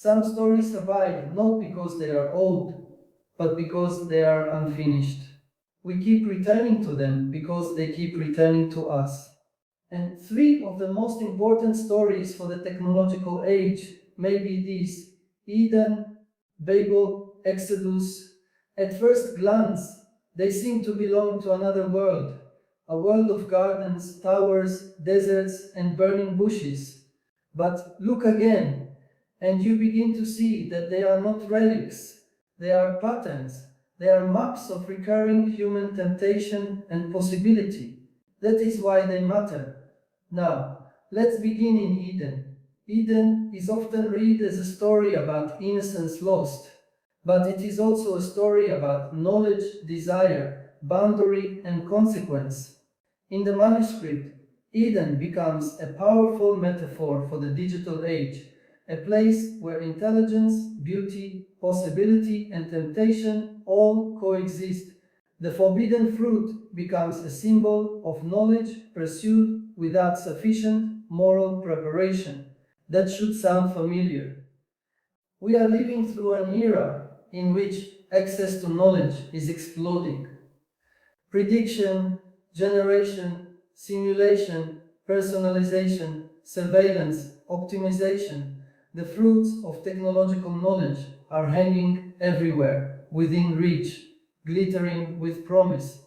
Some stories survive not because they are old, but because they are unfinished. We keep returning to them because they keep returning to us. And three of the most important stories for the technological age may be these: Eden, Babel, Exodus. At first glance, they seem to belong to another world, a world of gardens, towers, deserts, and burning bushes. But look again, and you begin to see that they are not relics, they are patterns, they are maps of recurring human temptation and possibility. That is why they matter. Now, let's begin in Eden. Eden is often read as a story about innocence lost, but it is also a story about knowledge, desire, boundary, and consequence. In the manuscript, Eden becomes a powerful metaphor for the digital age, a place where intelligence, beauty, possibility, and temptation all coexist. The forbidden fruit becomes a symbol of knowledge pursued without sufficient moral preparation. That should sound familiar. We are living through an era in which access to knowledge is exploding. Prediction, generation, simulation, personalization, surveillance, optimization. The fruits of technological knowledge are hanging everywhere, within reach, glittering with promise.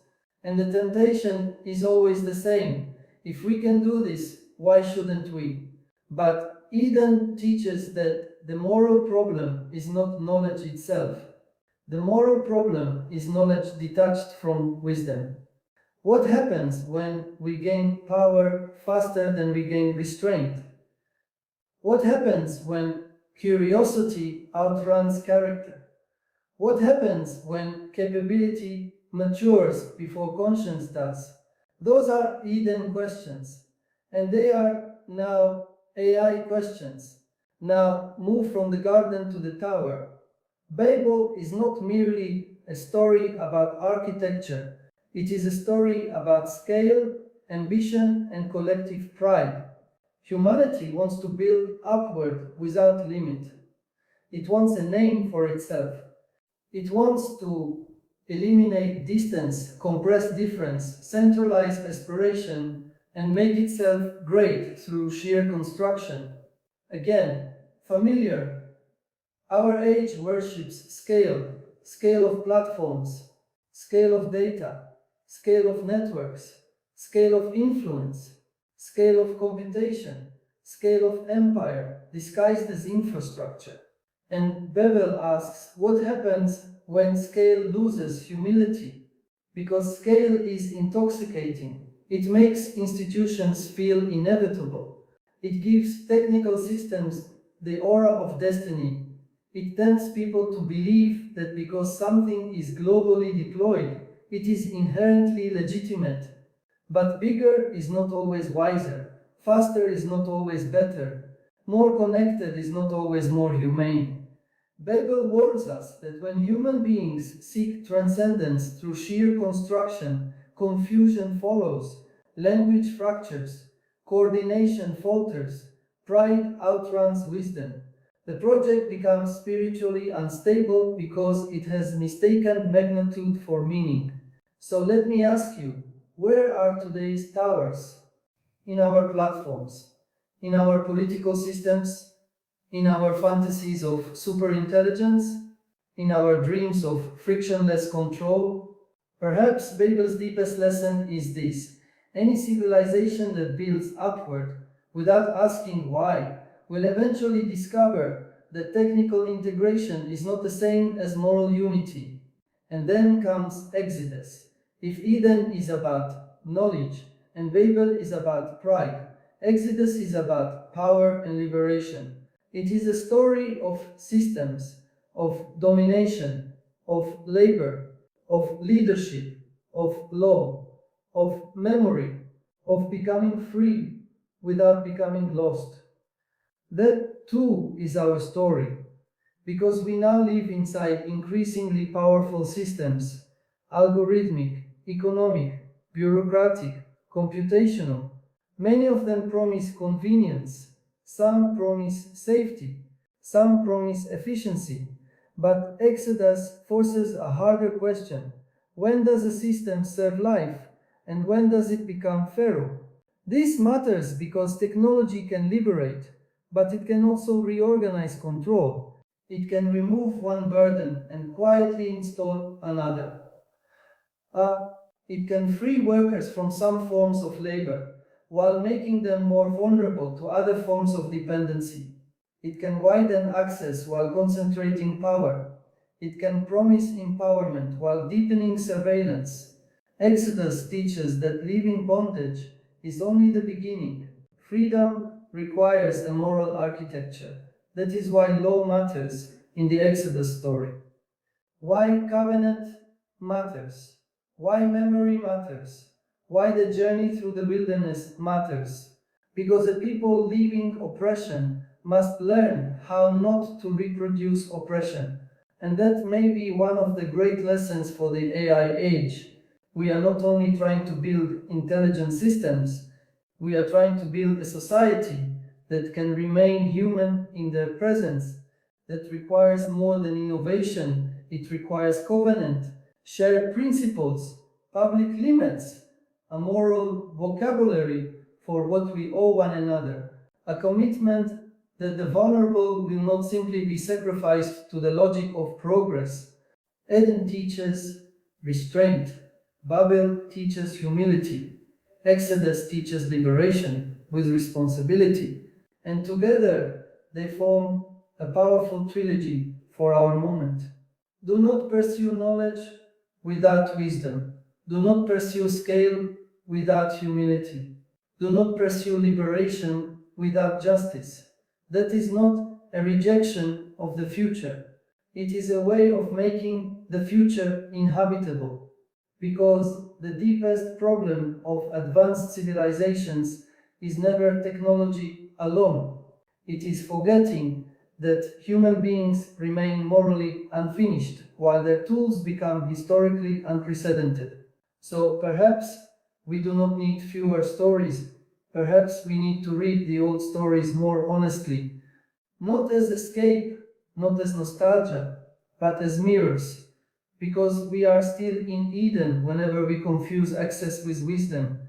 And the temptation is always the same. If we can do this, why shouldn't we? But Eden teaches that the moral problem is not knowledge itself. The moral problem is knowledge detached from wisdom. What happens when we gain power faster than we gain restraint? What happens when curiosity outruns character? What happens when capability matures before conscience does? Those are Eden questions, and they are now AI questions. Now move from the garden to the tower. Babel is not merely a story about architecture, it is a story about scale, ambition, and collective pride. Humanity wants to build upward without limit. It wants a name for itself. It wants to eliminate distance, compress difference, centralize aspiration, and make itself great through sheer construction. Again, familiar. Our age worships scale, scale of platforms, scale of data, scale of networks, scale of influence, scale of computation, scale of empire, disguised as infrastructure. And Babel asks, what happens when scale loses humility? Because scale is intoxicating. It makes institutions feel inevitable. It gives technical systems the aura of destiny. It tempts people to believe that because something is globally deployed, it is inherently legitimate. But bigger is not always wiser, faster is not always better, more connected is not always more humane. Babel warns us that when human beings seek transcendence through sheer construction, confusion follows, language fractures, coordination falters, pride outruns wisdom. The project becomes spiritually unstable because it has mistaken magnitude for meaning. So let me ask you, where are today's towers? In our platforms, in our political systems, in our fantasies of superintelligence, in our dreams of frictionless control. Perhaps Babel's deepest lesson is this: any civilization that builds upward without asking why will eventually discover that technical integration is not the same as moral unity. And then comes Exodus. If Eden is about knowledge and Babel is about pride, Exodus is about power and liberation. It is a story of systems, of domination, of labor, of leadership, of law, of memory, of becoming free without becoming lost. That too is our story, because we now live inside increasingly powerful systems, algorithmic, economic, bureaucratic, computational. Many of them promise convenience, some promise safety, Some promise efficiency, but Exodus forces a harder question. When does a system serve life, and when does it become Pharaoh? This matters because technology can liberate, but it can also reorganize control. It can remove one burden and quietly install another. Uh, it can free workers from some forms of labor, while making them more vulnerable to other forms of dependency. It can widen access while concentrating power. It can promise empowerment while deepening surveillance. Exodus teaches that leaving bondage is only the beginning. Freedom requires a moral architecture. That is why law matters in the Exodus story. Why covenant matters. Why memory matters. Why the journey through the wilderness matters. Because the people leaving oppression must learn how not to reproduce oppression. And that may be one of the great lessons for the AI age. We are not only trying to build intelligent systems, we are trying to build a society that can remain human in their presence, that requires more than innovation. It requires covenant, shared principles, public limits, a moral vocabulary for what we owe one another, a commitment that the vulnerable will not simply be sacrificed to the logic of progress. Eden teaches restraint, Babel teaches humility, Exodus teaches liberation with responsibility, and together they form a powerful trilogy for our moment. Do not pursue knowledge without wisdom. Do not pursue scale without humility. Do not pursue liberation without justice. That is not a rejection of the future. It is a way of making the future inhabitable. Because the deepest problem of advanced civilizations is never technology alone. It is forgetting that human beings remain morally unfinished while their tools become historically unprecedented. So perhaps we do not need fewer stories. Perhaps we need to read the old stories more honestly, not as escape, not as nostalgia, but as mirrors. Because we are still in Eden whenever we confuse access with wisdom.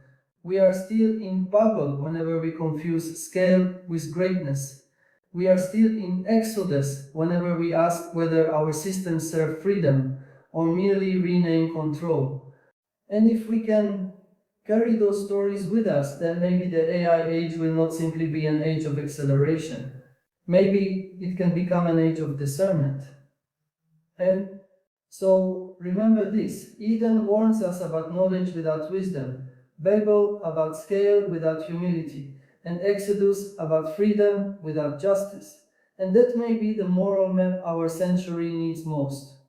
We are still in Babel whenever we confuse scale with greatness. We are still in Exodus whenever we ask whether our systems serve freedom or merely rename control. And if we can carry those stories with us, then maybe the AI age will not simply be an age of acceleration. Maybe it can become an age of discernment. And so remember this: Eden warns us about knowledge without wisdom, Babel about scale without humility, and Exodus about freedom without justice. And that may be the moral map our century needs most.